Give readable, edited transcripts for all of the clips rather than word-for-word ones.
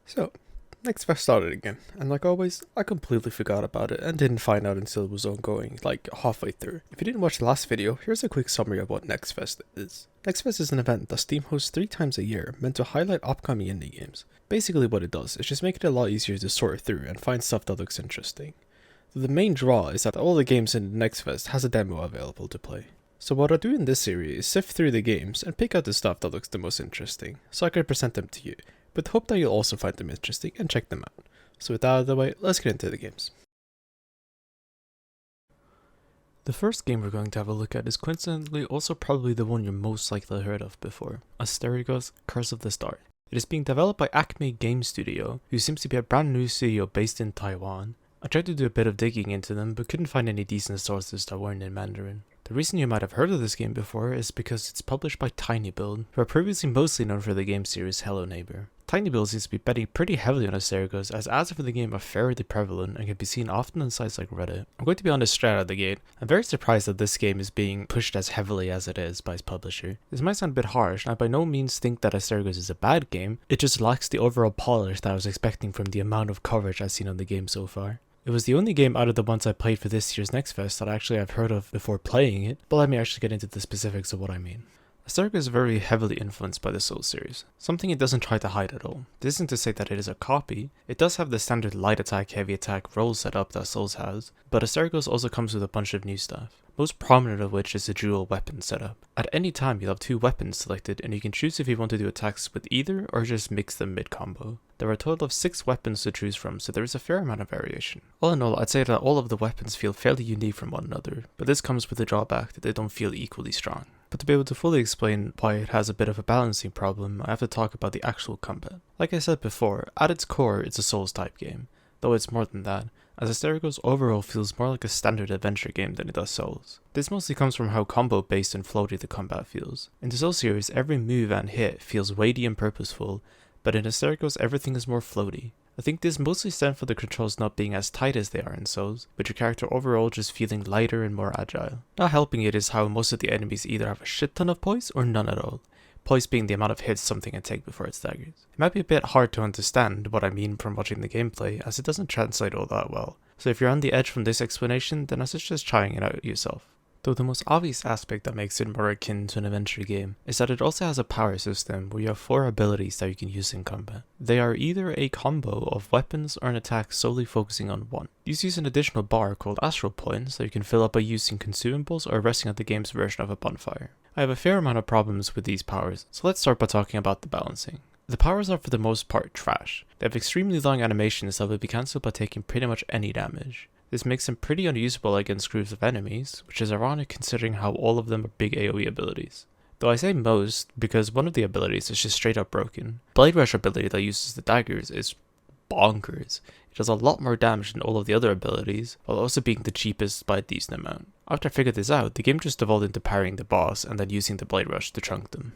So, next fest started again, and like always, I completely forgot about it and didn't find out until it was ongoing, like halfway through. If you didn't watch the last video, here's a quick summary of what Next Fest is. Next Fest is an event that Steam hosts 3 times a year, meant to highlight upcoming indie games. Basically what it does is just make it a lot easier to sort through and find stuff that looks interesting. The main draw is that all the games in the Next Fest has a demo available to play. So what I do in this series is sift through the games and pick out the stuff that looks the most interesting, so I can present them to you, but hope that you'll also find them interesting and check them out. So with that out of the way, let's get into the games. The first game we're going to have a look at is coincidentally also probably the one you're most likely heard of before, Asterigos, Curse of the Star. It is being developed by Acme Game Studio, who seems to be a brand new studio based in Taiwan. I tried to do a bit of digging into them, but couldn't find any decent sources that weren't in Mandarin. The reason you might have heard of this game before is because it's published by tinyBuild, who are previously mostly known for the game series Hello Neighbor. tinyBuild seems to be betting pretty heavily on Asterigos, as ads for the game are fairly prevalent and can be seen often on sites like Reddit. I'm going to be honest straight out of the gate, I'm very surprised that this game is being pushed as heavily as it is by its publisher. This might sound a bit harsh, and I by no means think that Asterigos is a bad game, it just lacks the overall polish that I was expecting from the amount of coverage I've seen on the game so far. It was the only game out of the ones I played for this year's Next Fest that actually I've heard of before playing it, but let me actually get into the specifics of what I mean. Asterigos is very heavily influenced by the Souls series, something it doesn't try to hide at all. This isn't to say that it is a copy, it does have the standard light attack, heavy attack role setup that Souls has, but Asterigos also comes with a bunch of new stuff, most prominent of which is the dual weapon setup. At any time you'll have 2 weapons selected and you can choose if you want to do attacks with either or just mix them mid-combo. There are a total of 6 weapons to choose from, so there is a fair amount of variation. All in all, I'd say that all of the weapons feel fairly unique from one another, but this comes with the drawback that they don't feel equally strong. But to be able to fully explain why it has a bit of a balancing problem, I have to talk about the actual combat. Like I said before, at its core it's a Souls type game, though it's more than that, as Asterigos overall feels more like a standard adventure game than it does Souls. This mostly comes from how combo based and floaty the combat feels. In the Souls series, every move and hit feels weighty and purposeful, but in Asterigos everything is more floaty. I think this mostly stems from the controls not being as tight as they are in Souls, but your character overall just feeling lighter and more agile. Not helping it is how most of the enemies either have a shit ton of poise or none at all. Poise being the amount of hits something can take before it staggers. It might be a bit hard to understand what I mean from watching the gameplay, as it doesn't translate all that well. So if you're on the edge from this explanation, then I suggest trying it out yourself. Though the most obvious aspect that makes it more akin to an adventure game is that it also has a power system where you have 4 abilities that you can use in combat. They are either a combo of weapons or an attack solely focusing on one. These use an additional bar called astral points that you can fill up by using consumables or resting at the game's version of a bonfire. I have a fair amount of problems with these powers, so let's start by talking about the balancing. The powers are for the most part trash. They have extremely long animations that will be cancelled by taking pretty much any damage. This makes them pretty unusable against groups of enemies, which is ironic considering how all of them are big AoE abilities. Though I say most, because one of the abilities is just straight up broken. Blade Rush ability that uses the daggers is bonkers. It does a lot more damage than all of the other abilities, while also being the cheapest by a decent amount. After I figured this out, the game just devolved into parrying the boss and then using the Blade Rush to chunk them.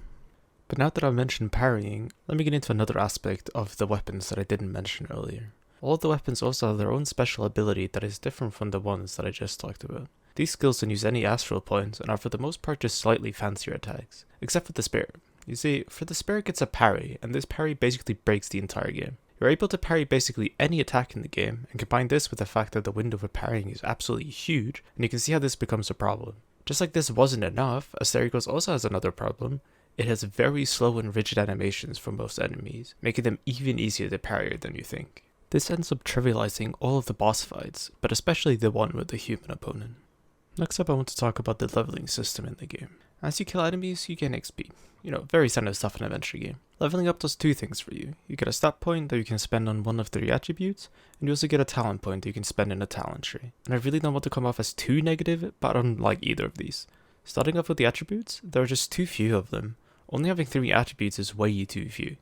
But now that I've mentioned parrying, let me get into another aspect of the weapons that I didn't mention earlier. All of the weapons also have their own special ability that is different from the ones that I just talked about. These skills don't use any astral points and are for the most part just slightly fancier attacks, except for the spear. You see, for the spear it gets a parry, and this parry basically breaks the entire game. You're able to parry basically any attack in the game, and combine this with the fact that the window for parrying is absolutely huge, and you can see how this becomes a problem. Just like this wasn't enough, Asterigos also has another problem. It has very slow and rigid animations for most enemies, making them even easier to parry than you think. This ends up trivializing all of the boss fights, but especially the one with the human opponent. Next up I want to talk about the leveling system in the game. As you kill enemies, you gain XP. Very standard stuff in an adventure game. Leveling up does 2 things for you. You get a stat point that you can spend on one of 3 attributes, and you also get a talent point that you can spend in a talent tree. And I really don't want to come off as too negative, but I don't like either of these. Starting off with the attributes, there are just too few of them. Only having 3 attributes is way too few.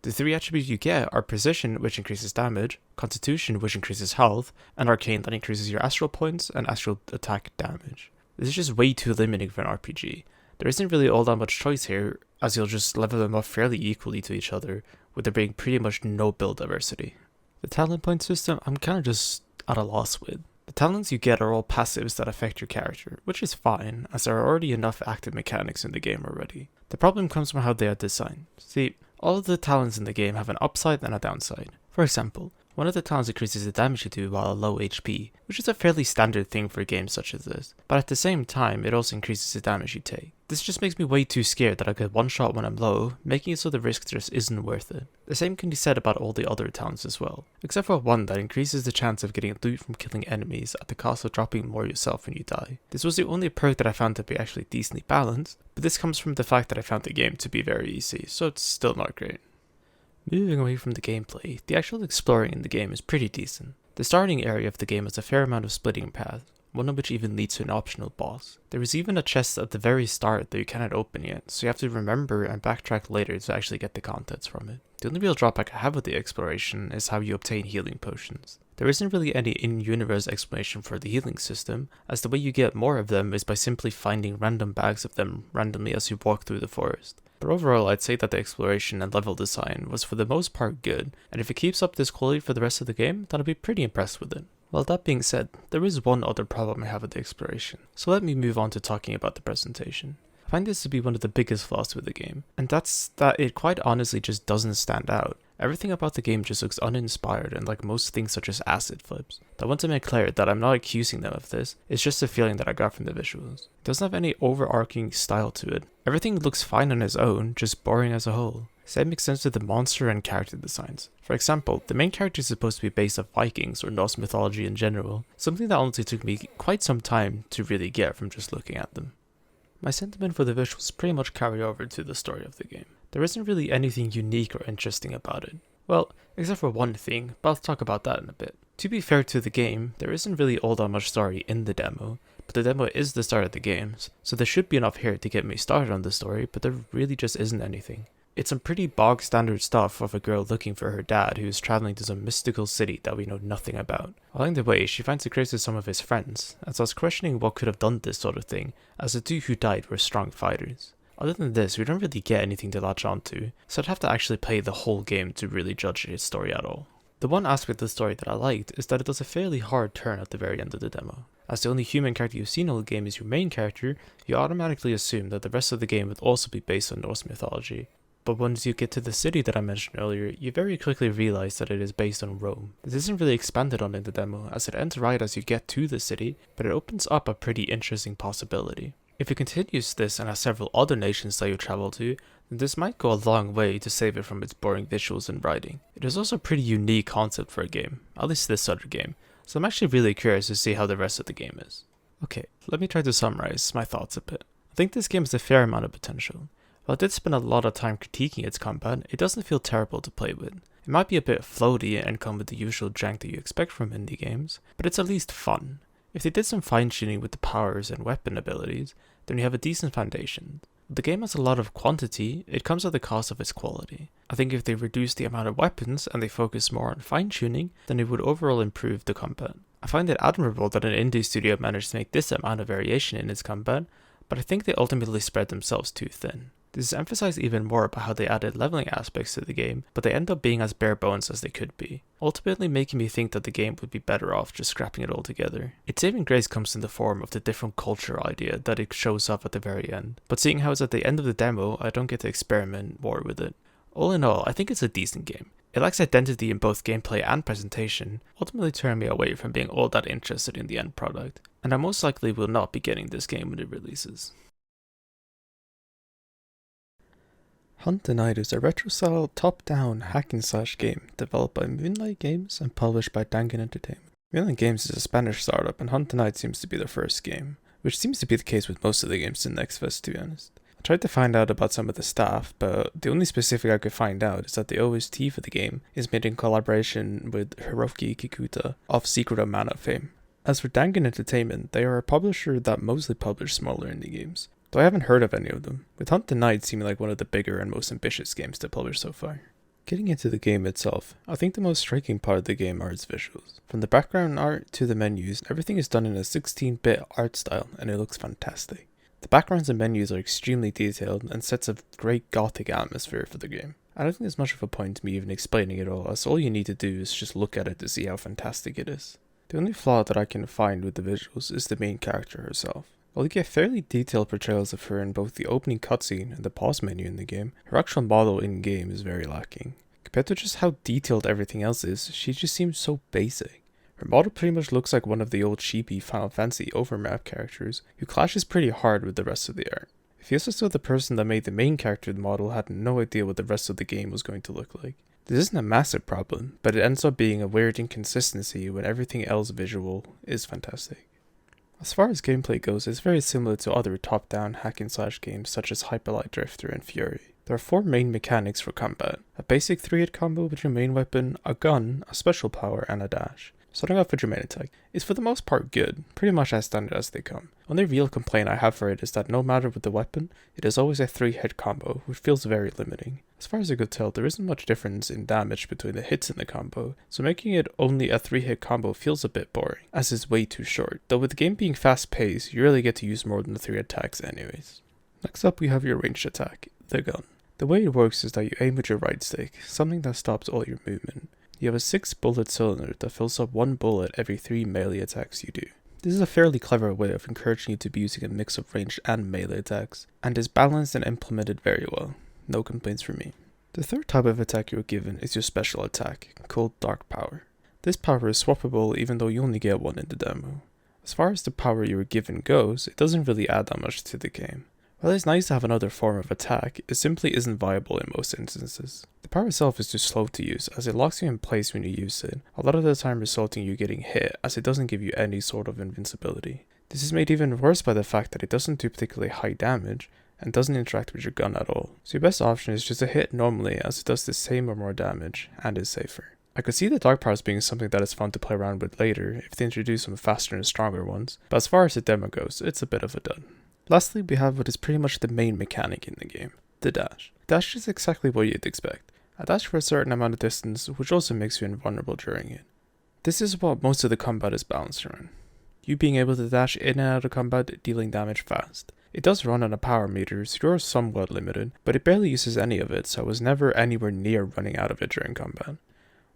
The 3 attributes you get are Precision, which increases damage, Constitution, which increases health, and Arcane, that increases your astral points and astral attack damage. This is just way too limiting for an RPG. There isn't really all that much choice here, as you'll just level them up fairly equally to each other, with there being pretty much no build diversity. The talent point system I'm kinda just at a loss with. The talents you get are all passives that affect your character, which is fine, as there are already enough active mechanics in the game already. The problem comes from how they are designed. See, All of the talents in the game have an upside and a downside. For example, one of the talents increases the damage you do while low HP, which is a fairly standard thing for games such as this, but at the same time it also increases the damage you take. This just makes me way too scared that I get one shot when I'm low, making it so the risk just isn't worth it. The same can be said about all the other talents as well, except for one that increases the chance of getting loot from killing enemies at the cost of dropping more yourself when you die. This was the only perk that I found to be actually decently balanced, but this comes from the fact that I found the game to be very easy, so it's still not great. Moving away from the gameplay, the actual exploring in the game is pretty decent. The starting area of the game has a fair amount of splitting paths, one of which even leads to an optional boss. There is even a chest at the very start that you cannot open yet, so you have to remember and backtrack later to actually get the contents from it. The only real drawback I have with the exploration is how you obtain healing potions. There isn't really any in-universe explanation for the healing system, as the way you get more of them is by simply finding random bags of them randomly as you walk through the forest. But overall, I'd say that the exploration and level design was for the most part good, and if it keeps up this quality for the rest of the game, then I'd be pretty impressed with it. Well, that being said, there is one other problem I have with the exploration, so let me move on to talking about the presentation. I find this to be one of the biggest flaws with the game, and that's that it quite honestly just doesn't stand out. Everything about the game just looks uninspired and like most things such as acid flips. I want to make clear that I'm not accusing them of this, it's just a feeling that I got from the visuals. It doesn't have any overarching style to it. Everything looks fine on its own, just boring as a whole. Same makes sense with the monster and character designs. For example, the main character is supposed to be based off Vikings or Norse mythology in general, something that honestly took me quite some time to really get from just looking at them. My sentiment for the visuals pretty much carry over to the story of the game. There isn't really anything unique or interesting about it. Well, except for one thing, but I'll talk about that in a bit. To be fair to the game, there isn't really all that much story in the demo, but the demo is the start of the games, so there should be enough here to get me started on the story, but there really just isn't anything. It's some pretty bog standard stuff of a girl looking for her dad who is traveling to some mystical city that we know nothing about. Along the way, she finds a craze with some of his friends, and starts questioning what could have done this sort of thing, as the two who died were strong fighters. Other than this, we don't really get anything to latch onto, so I'd have to actually play the whole game to really judge its story at all. The one aspect of the story that I liked is that it does a fairly hard turn at the very end of the demo. As the only human character you've seen in the game is your main character, you automatically assume that the rest of the game would also be based on Norse mythology. But once you get to the city that I mentioned earlier, you very quickly realize that it is based on Rome. This isn't really expanded on in the demo, as it ends right as you get to the city, but it opens up a pretty interesting possibility. If it continues this and has several other nations that you travel to, then this might go a long way to save it from its boring visuals and writing. It is also a pretty unique concept for a game, at least this sort of game, so I'm actually really curious to see how the rest of the game is. Okay, let me try to summarize my thoughts a bit. I think this game has a fair amount of potential. While I did spend a lot of time critiquing its combat, it doesn't feel terrible to play with. It might be a bit floaty and come with the usual jank that you expect from indie games, but it's at least fun. If they did some fine tuning with the powers and weapon abilities, then you have a decent foundation. The game has a lot of quantity, it comes at the cost of its quality. I think if they reduce the amount of weapons and they focus more on fine tuning, then it would overall improve the combat. I find it admirable that an indie studio managed to make this amount of variation in its combat, but I think they ultimately spread themselves too thin. This is emphasized even more by how they added leveling aspects to the game, but they end up being as bare bones as they could be, ultimately making me think that the game would be better off just scrapping it all together. Its saving grace comes in the form of the different culture idea that it shows off at the very end, but seeing how it's at the end of the demo, I don't get to experiment more with it. All in all, I think it's a decent game. It lacks identity in both gameplay and presentation, ultimately turning me away from being all that interested in the end product, and I most likely will not be getting this game when it releases. Hunt the Night is a retro-style, top-down hack-and-slash game developed by Moonlight Games and published by Dangan Entertainment. Moonlight Games is a Spanish startup, and Hunt the Night seems to be their first game, which seems to be the case with most of the games in Next Fest, to be honest. I tried to find out about some of the staff, but the only specific I could find out is that the OST for the game is made in collaboration with Hiroki Kikuta of Secret of Mana fame. As for Dangan Entertainment, they are a publisher that mostly publish smaller indie games, though I haven't heard of any of them, with Hunt the Night seeming like one of the bigger and most ambitious games to publish so far. Getting into the game itself, I think the most striking part of the game are its visuals. From the background art to the menus, everything is done in a 16-bit art style and it looks fantastic. The backgrounds and menus are extremely detailed and sets a great gothic atmosphere for the game. I don't think there's much of a point to me even explaining it all, as all you need to do is just look at it to see how fantastic it is. The only flaw that I can find with the visuals is the main character herself. While you get fairly detailed portrayals of her in both the opening cutscene and the pause menu in the game, her actual model in-game is very lacking. Compared to just how detailed everything else is, she just seems so basic. Her model pretty much looks like one of the old cheapy Final Fantasy overmap characters, who clashes pretty hard with the rest of the art. It feels as though the person that made the main character model had no idea what the rest of the game was going to look like. This isn't a massive problem, but it ends up being a weird inconsistency when everything else visual is fantastic. As far as gameplay goes, it's very similar to other top-down hack-and-slash games such as Hyper Light Drifter and Fury. There are 4 main mechanics for combat: a basic 3-hit combo with your main weapon, a gun, a special power, and a dash. Starting off with your main attack, it's for the most part good, pretty much as standard as they come. Only real complaint I have for it is that no matter with the weapon, it is always a 3-hit combo, which feels very limiting. As far as I could tell, there isn't much difference in damage between the hits in the combo, so making it only a 3-hit combo feels a bit boring, as it's way too short, though with the game being fast paced, you really get to use more than the 3 attacks anyways. Next up we have your ranged attack, the gun. The way it works is that you aim with your right stick, something that stops all your movement. You have a 6-bullet cylinder that fills up 1 bullet every 3 melee attacks you do. This is a fairly clever way of encouraging you to be using a mix of ranged and melee attacks, and is balanced and implemented very well. No complaints from me. The third type of attack you're given is your special attack, called Dark Power. This power is swappable even though you only get one in the demo. As far as the power you were given goes, it doesn't really add that much to the game. While it's nice to have another form of attack, it simply isn't viable in most instances. The power itself is just slow to use, as it locks you in place when you use it, a lot of the time resulting in you getting hit, as it doesn't give you any sort of invincibility. This is made even worse by the fact that it doesn't do particularly high damage, and doesn't interact with your gun at all, so your best option is just to hit normally as it does the same or more damage, and is safer. I could see the dark powers being something that is fun to play around with later, if they introduce some faster and stronger ones, but as far as the demo goes, it's a bit of a dud. Lastly, we have what is pretty much the main mechanic in the game, the dash. Dash is exactly what you'd expect, a dash for a certain amount of distance, which also makes you invulnerable during it. This is what most of the combat is balanced around. You being able to dash in and out of combat, dealing damage fast. It does run on a power meter, so you're somewhat limited, but it barely uses any of it, so I was never anywhere near running out of it during combat.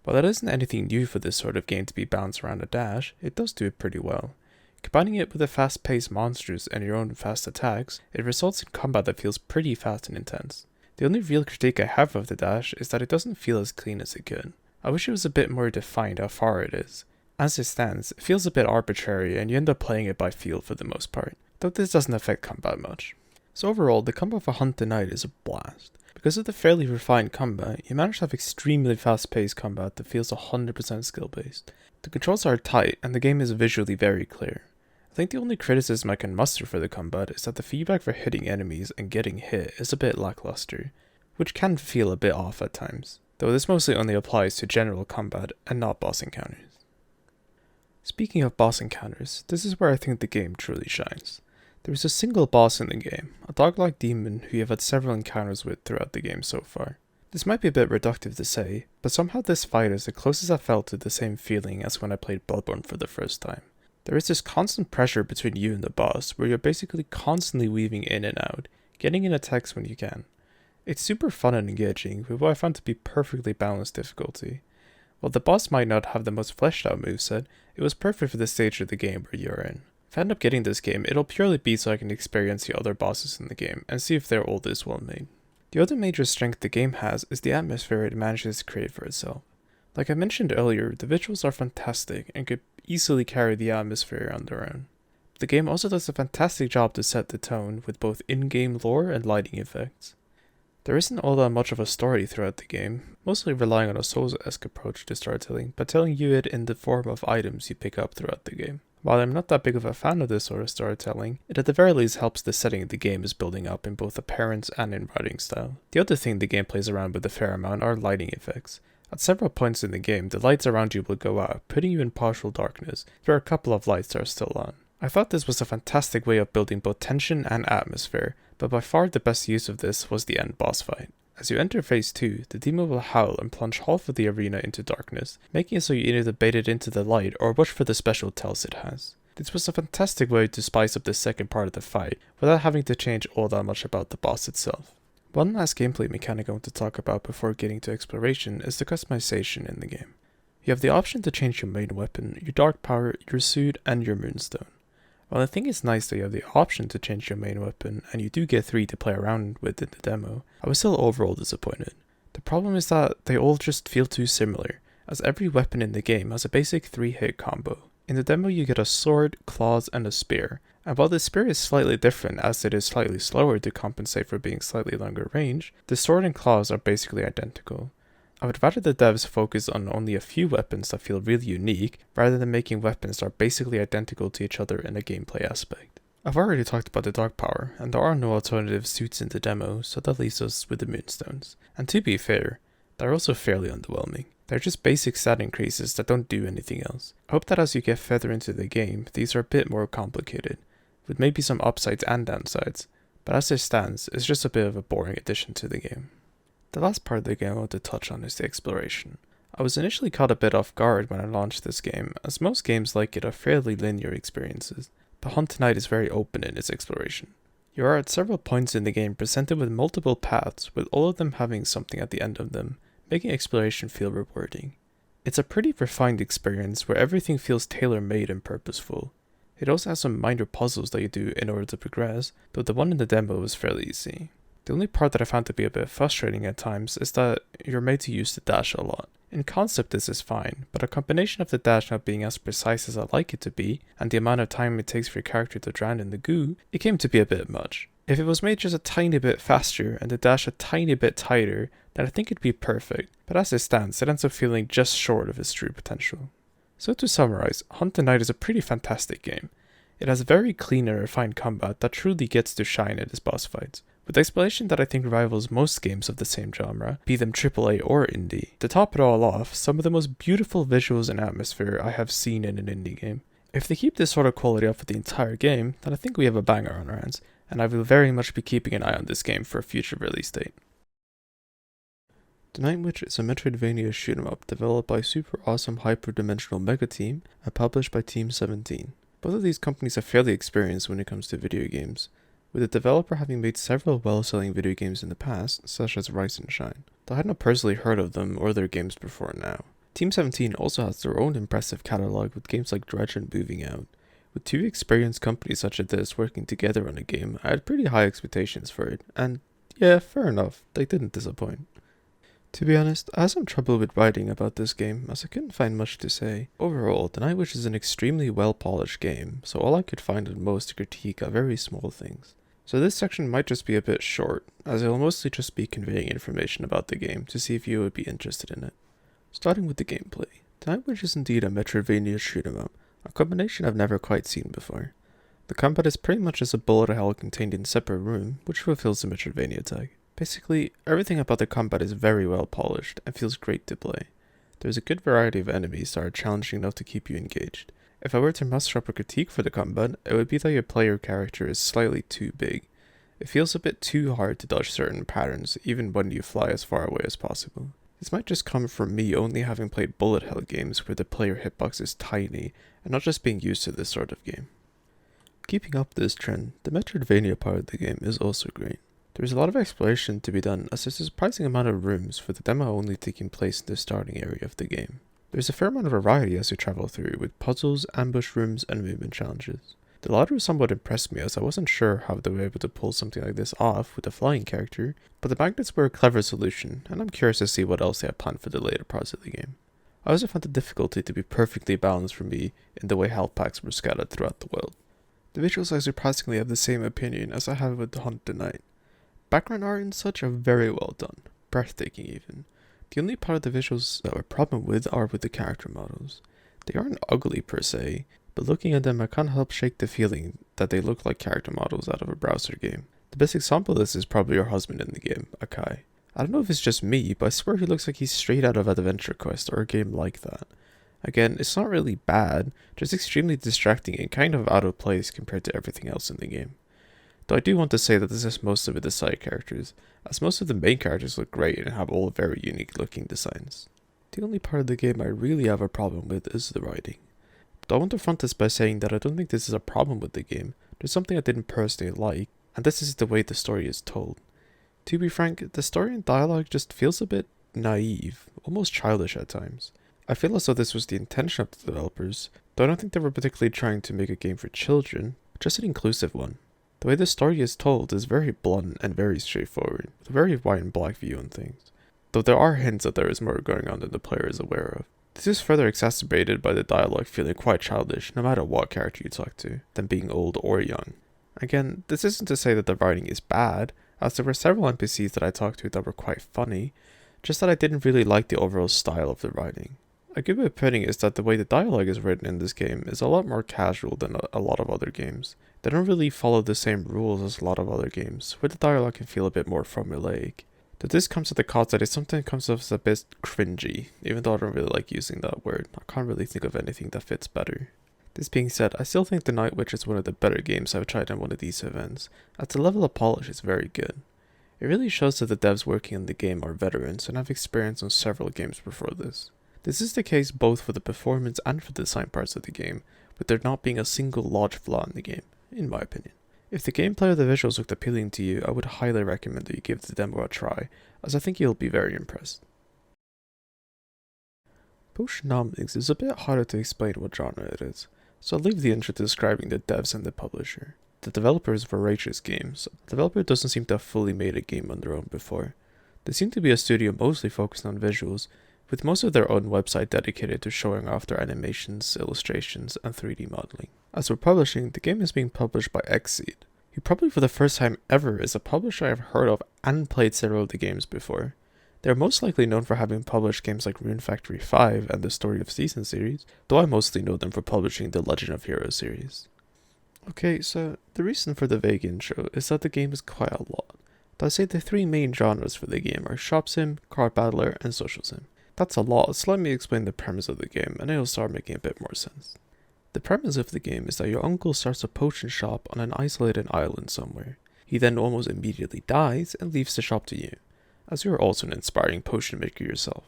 While that isn't anything new for this sort of game to be balanced around a dash, it does do it pretty well. Combining it with the fast-paced monsters and your own fast attacks, it results in combat that feels pretty fast and intense. The only real critique I have of the dash is that it doesn't feel as clean as it could. I wish it was a bit more defined how far it is. As it stands, it feels a bit arbitrary and you end up playing it by feel for the most part, though this doesn't affect combat much. So overall, the combat for Hunt the Night is a blast. Because of the fairly refined combat, you manage to have extremely fast-paced combat that feels 100% skill-based. The controls are tight and the game is visually very clear. I think the only criticism I can muster for the combat is that the feedback for hitting enemies and getting hit is a bit lackluster, which can feel a bit off at times, though this mostly only applies to general combat and not boss encounters. Speaking of boss encounters, this is where I think the game truly shines. There is a single boss in the game, a dog-like demon who you've had several encounters with throughout the game so far. This might be a bit reductive to say, but somehow this fight is the closest I felt to the same feeling as when I played Bloodborne for the first time. There is this constant pressure between you and the boss, where you're basically constantly weaving in and out, getting in attacks when you can. It's super fun and engaging, with what I found to be perfectly balanced difficulty. While the boss might not have the most fleshed out moveset, it was perfect for the stage of the game where you're in. If I end up getting this game, it'll purely be so I can experience the other bosses in the game, and see if they're all this well made. The other major strength the game has is the atmosphere it manages to create for itself. Like I mentioned earlier, the visuals are fantastic and could easily carry the atmosphere on their own. The game also does a fantastic job to set the tone with both in-game lore and lighting effects. There isn't all that much of a story throughout the game, mostly relying on a Souls-esque approach to storytelling, but telling you it in the form of items you pick up throughout the game. While I'm not that big of a fan of this sort of storytelling, it at the very least helps the setting the game is building up in both appearance and in writing style. The other thing the game plays around with a fair amount are lighting effects. At several points in the game, the lights around you will go out, putting you in partial darkness. There are a couple of lights that are still on. I thought this was a fantastic way of building both tension and atmosphere, but by far the best use of this was the end boss fight. As you enter phase 2, the demon will howl and plunge half of the arena into darkness, making it so you either bait it into the light or watch for the special tells it has. This was a fantastic way to spice up the second part of the fight, without having to change all that much about the boss itself. One last gameplay mechanic I want to talk about before getting to exploration is the customization in the game. You have the option to change your main weapon, your dark power, your suit, and your moonstone. While I think it's nice that you have the option to change your main weapon, and you do get 3 to play around with in the demo, I was still overall disappointed. The problem is that they all just feel too similar, as every weapon in the game has a basic 3-hit combo. In the demo you get a sword, claws, and a spear, and while the spear is slightly different as it is slightly slower to compensate for being slightly longer range, the sword and claws are basically identical. I would rather the devs focus on only a few weapons that feel really unique, rather than making weapons that are basically identical to each other in a gameplay aspect. I've already talked about the dark power, and there are no alternative suits in the demo, so that leaves us with the moonstones. And to be fair, they're also fairly underwhelming. They're just basic stat increases that don't do anything else. I hope that as you get further into the game, these are a bit more complicated, with maybe some upsides and downsides, but as it stands, it's just a bit of a boring addition to the game. The last part of the game I want to touch on is the exploration. I was initially caught a bit off guard when I launched this game, as most games like it are fairly linear experiences, but Hunt Tonight is very open in its exploration. You are at several points in the game presented with multiple paths, with all of them having something at the end of them, making exploration feel rewarding. It's a pretty refined experience where everything feels tailor-made and purposeful. It also has some minor puzzles that you do in order to progress, though the one in the demo was fairly easy. The only part that I found to be a bit frustrating at times is that you're made to use the dash a lot. In concept this is fine, but a combination of the dash not being as precise as I like it to be, and the amount of time it takes for your character to drown in the goo, it came to be a bit much. If it was made just a tiny bit faster and the dash a tiny bit tighter, then I think it'd be perfect, but as it stands, it ends up feeling just short of its true potential. So to summarize, Hunt the Night is a pretty fantastic game. It has very clean and refined combat that truly gets to shine in its boss fights, with exploration that I think rivals most games of the same genre, be them AAA or indie. To top it all off, some of the most beautiful visuals and atmosphere I have seen in an indie game. If they keep this sort of quality up for the entire game, then I think we have a banger on our hands, and I will very much be keeping an eye on this game for a future release date. The Night Witch is a Metroidvania shoot-'em-up developed by super awesome hyperdimensional mega team and published by Team 17. Both of these companies are fairly experienced when it comes to video games, with the developer having made several well-selling video games in the past, such as Rise and Shine, though I had not personally heard of them or their games before now. Team 17 also has their own impressive catalog with games like Dredge and Moving Out. With two experienced companies such as this working together on a game, I had pretty high expectations for it, and yeah, fair enough, they didn't disappoint. To be honest, I had some trouble with writing about this game, as I couldn't find much to say. Overall, The Night Witch is an extremely well-polished game, so all I could find at most to critique are very small things. So this section might just be a bit short, as it will mostly just be conveying information about the game to see if you would be interested in it. Starting with the gameplay, The Night Witch is indeed a Metroidvania shoot-'em-up, a combination I've never quite seen before. The combat is pretty much just a bullet hell contained in a separate room, which fulfills the Metroidvania tag. Basically, everything about the combat is very well polished and feels great to play. There's a good variety of enemies that are challenging enough to keep you engaged. If I were to muster up a critique for the combat, it would be that your player character is slightly too big. It feels a bit too hard to dodge certain patterns, even when you fly as far away as possible. This might just come from me only having played bullet hell games where the player hitbox is tiny, and not just being used to this sort of game. Keeping up this trend, the Metroidvania part of the game is also great. There is a lot of exploration to be done, as there's a surprising amount of rooms, with the demo only taking place in the starting area of the game. There's a fair amount of variety as you travel through, with puzzles, ambush rooms, and movement challenges. The latter somewhat impressed me, as I wasn't sure how they were able to pull something like this off with a flying character, but the magnets were a clever solution, and I'm curious to see what else they have planned for the later parts of the game. I also found the difficulty to be perfectly balanced for me in the way health packs were scattered throughout the world. The visuals I surprisingly have the same opinion as I have with the Hunt the Night. Background art and such are very well done, breathtaking even. The only part of the visuals that I have a problem with are with the character models. They aren't ugly per se, but looking at them I can't help shake the feeling that they look like character models out of a browser game. The best example of this is probably your husband in the game, Akai. I don't know if it's just me, but I swear he looks like he's straight out of Adventure Quest or a game like that. Again, it's not really bad, just extremely distracting and kind of out of place compared to everything else in the game. Though I do want to say that this is most of it the side characters, as most of the main characters look great and have all very unique looking designs. The only part of the game I really have a problem with is the writing. But I want to front this by saying that I don't think this is a problem with the game. There's something I didn't personally like, and this is the way the story is told. To be frank, the story and dialogue just feels a bit naive, almost childish at times. I feel as though this was the intention of the developers, though I don't think they were particularly trying to make a game for children, just an inclusive one. The way the story is told is very blunt and very straightforward, with a very white and black view on things, though there are hints that there is more going on than the player is aware of. This is further exacerbated by the dialogue feeling quite childish no matter what character you talk to, them being old or young. Again, this isn't to say that the writing is bad, as there were several NPCs that I talked to that were quite funny, just that I didn't really like the overall style of the writing. A good way of putting it is that the way the dialogue is written in this game is a lot more casual than a lot of other games. They don't really follow the same rules as a lot of other games, where the dialogue can feel a bit more formulaic. But this comes at the cost that it sometimes comes off as a bit cringy, even though I don't really like using that word. I can't really think of anything that fits better. This being said, I still think The Night Witch is one of the better games I've tried on one of these events, as the level of polish is very good. It really shows that the devs working on the game are veterans and have experience on several games before this. This is the case both for the performance and for the design parts of the game, with there not being a single large flaw in the game, in my opinion. If the gameplay or the visuals looked appealing to you, I would highly recommend that you give the demo a try, as I think you'll be very impressed. Potionomics is a bit harder to explain what genre it is, so I'll leave the intro to describing the devs and the publisher. The developer is Voracious Games. The developer doesn't seem to have fully made a game on their own before. They seem to be a studio mostly focused on visuals, with most of their own website dedicated to showing off their animations, illustrations, and 3D modeling. As for publishing, the game is being published by Xseed, who probably for the first time ever is a publisher I've heard of and played several of the games before. They are most likely known for having published games like Rune Factory 5 and the Story of Seasons series, though I mostly know them for publishing the Legend of Heroes series. Okay, so the reason for the vague intro is that the game is quite a lot. I'd say the three main genres for the game are shop sim, card battler, and social sim. That's a lot, so let me explain the premise of the game and it'll start making a bit more sense. The premise of the game is that your uncle starts a potion shop on an isolated island somewhere. He then almost immediately dies and leaves the shop to you, as you are also an inspiring potion maker yourself.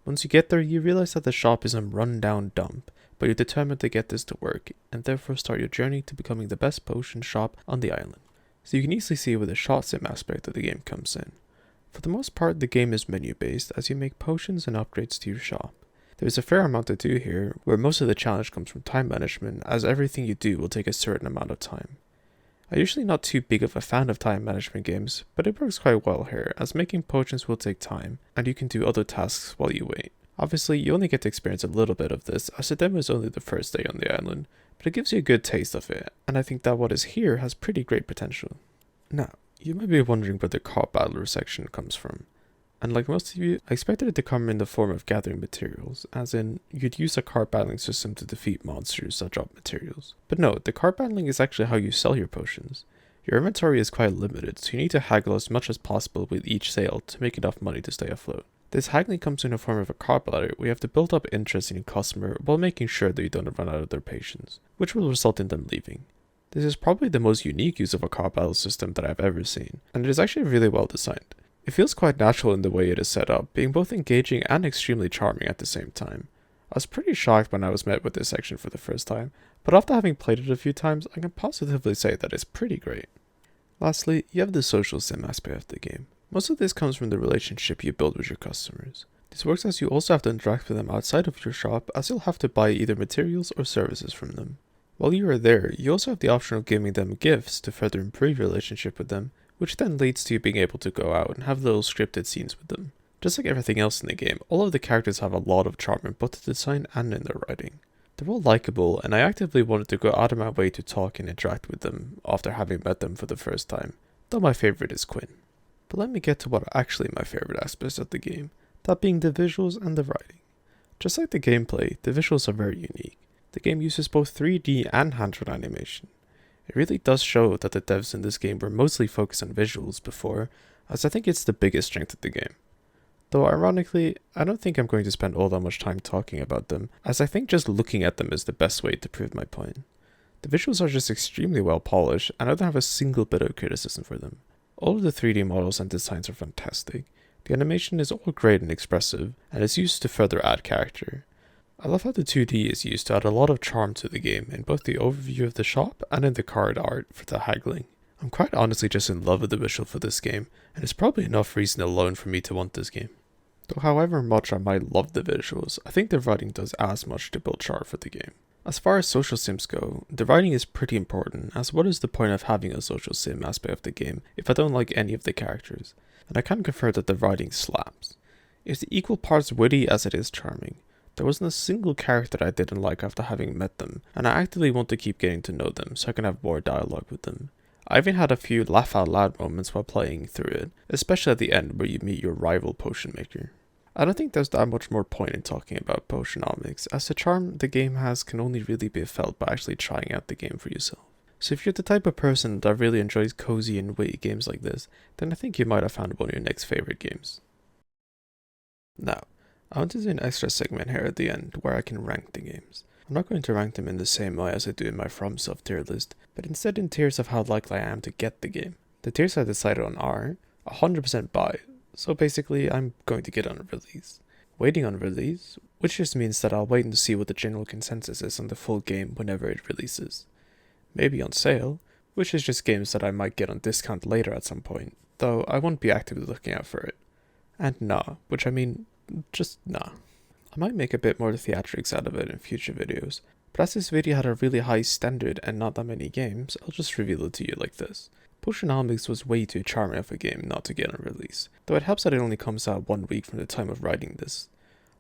Once you get there, you realize that the shop is a run-down dump, but you're determined to get this to work, and therefore start your journey to becoming the best potion shop on the island. So you can easily see where the shop sim aspect of the game comes in. For the most part, the game is menu-based as you make potions and upgrades to your shop. There is a fair amount to do here, where most of the challenge comes from time management, as everything you do will take a certain amount of time. I'm usually not too big of a fan of time management games, but it works quite well here, as making potions will take time, and you can do other tasks while you wait. Obviously, you only get to experience a little bit of this, as the demo is only the first day on the island, but it gives you a good taste of it, and I think that what is here has pretty great potential. Now, you might be wondering where the card battler section comes from. And like most of you, I expected it to come in the form of gathering materials, as in, you'd use a card battling system to defeat monsters that drop materials. But no, the card battling is actually how you sell your potions. Your inventory is quite limited, so you need to haggle as much as possible with each sale to make enough money to stay afloat. This haggling comes in the form of a card battler where you have to build up interest in your customer while making sure that you don't run out of their patience, which will result in them leaving. This is probably the most unique use of a card battle system that I've ever seen, and it is actually really well designed. It feels quite natural in the way it is set up, being both engaging and extremely charming at the same time. I was pretty shocked when I was met with this section for the first time, but after having played it a few times, I can positively say that it's pretty great. Lastly, you have the social sim aspect of the game. Most of this comes from the relationship you build with your customers. This works as you also have to interact with them outside of your shop, as you'll have to buy either materials or services from them. While you are there, you also have the option of giving them gifts to further improve your relationship with them, which then leads to you being able to go out and have little scripted scenes with them. Just like everything else in the game, all of the characters have a lot of charm in both the design and in their writing. They're all likable, and I actively wanted to go out of my way to talk and interact with them after having met them for the first time, though my favorite is Quinn. But let me get to what are actually my favorite aspects of the game, that being the visuals and the writing. Just like the gameplay, the visuals are very unique. The game uses both 3D and hand-drawn animation. It really does show that the devs in this game were mostly focused on visuals before, as I think it's the biggest strength of the game. Though ironically, I don't think I'm going to spend all that much time talking about them, as I think just looking at them is the best way to prove my point. The visuals are just extremely well polished, and I don't have a single bit of criticism for them. All of the 3D models and designs are fantastic. The animation is all great and expressive, and is used to further add character. I love how the 2D is used to add a lot of charm to the game in both the overview of the shop and in the card art for the haggling. I'm quite honestly just in love with the visual for this game, and it's probably enough reason alone for me to want this game. Though however much I might love the visuals, I think the writing does as much to build charm for the game. As far as social sims go, the writing is pretty important, as what is the point of having a social sim aspect of the game if I don't like any of the characters? And I can confirm that the writing slaps. It's equal parts witty as it is charming. There wasn't a single character that I didn't like after having met them, and I actively want to keep getting to know them so I can have more dialogue with them. I even had a few laugh out loud moments while playing through it, especially at the end where you meet your rival potion maker. I don't think there's that much more point in talking about Potionomics, as the charm the game has can only really be felt by actually trying out the game for yourself. So if you're the type of person that really enjoys cozy and witty games like this, then I think you might have found one of your next favorite games. Now, I want to do an extra segment here at the end where I can rank the games. I'm not going to rank them in the same way as I do in my FromSoft tier list, but instead in tiers of how likely I am to get the game. The tiers I decided on are 100% buy, so basically I'm going to get on release. Waiting on release, which just means that I'll wait and see what the general consensus is on the full game whenever it releases. Maybe on sale, which is just games that I might get on discount later at some point, though I won't be actively looking out for it. And nah, which I mean, just nah. I might make a bit more theatrics out of it in future videos, but as this video had a really high standard and not that many games, I'll just reveal it to you like this. Potionomics was way too charming of a game not to get on release, though it helps that it only comes out 1 week from the time of writing this.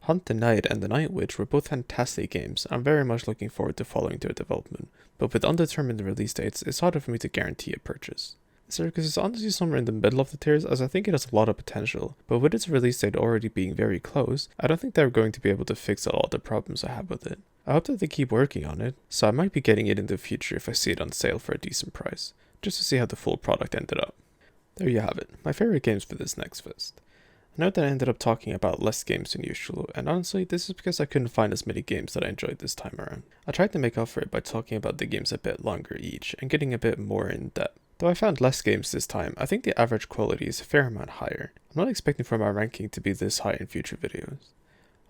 Hunt the Night and The Night Witch were both fantastic games, I'm very much looking forward to following their development, but with undetermined release dates, it's harder for me to guarantee a purchase. Asterigos is honestly somewhere in the middle of the tiers, as I think it has a lot of potential, but with its release date already being very close, I don't think they're going to be able to fix a lot of the problems I have with it. I hope that they keep working on it, so I might be getting it in the future if I see it on sale for a decent price, just to see how the full product ended up. There you have it, my favorite games for this next fest. Note that I ended up talking about less games than usual, and honestly, this is because I couldn't find as many games that I enjoyed this time around. I tried to make up for it by talking about the games a bit longer each, and getting a bit more in depth. Though I found less games this time, I think the average quality is a fair amount higher. I'm not expecting for my ranking to be this high in future videos.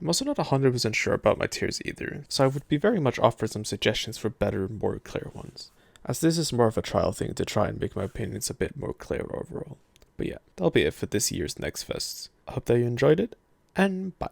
I'm also not 100% sure about my tiers either, so I would be very much off for some suggestions for better, more clear ones, as this is more of a trial thing to try and make my opinions a bit more clear overall. But yeah, that'll be it for this year's Next Fests. I hope that you enjoyed it, and bye.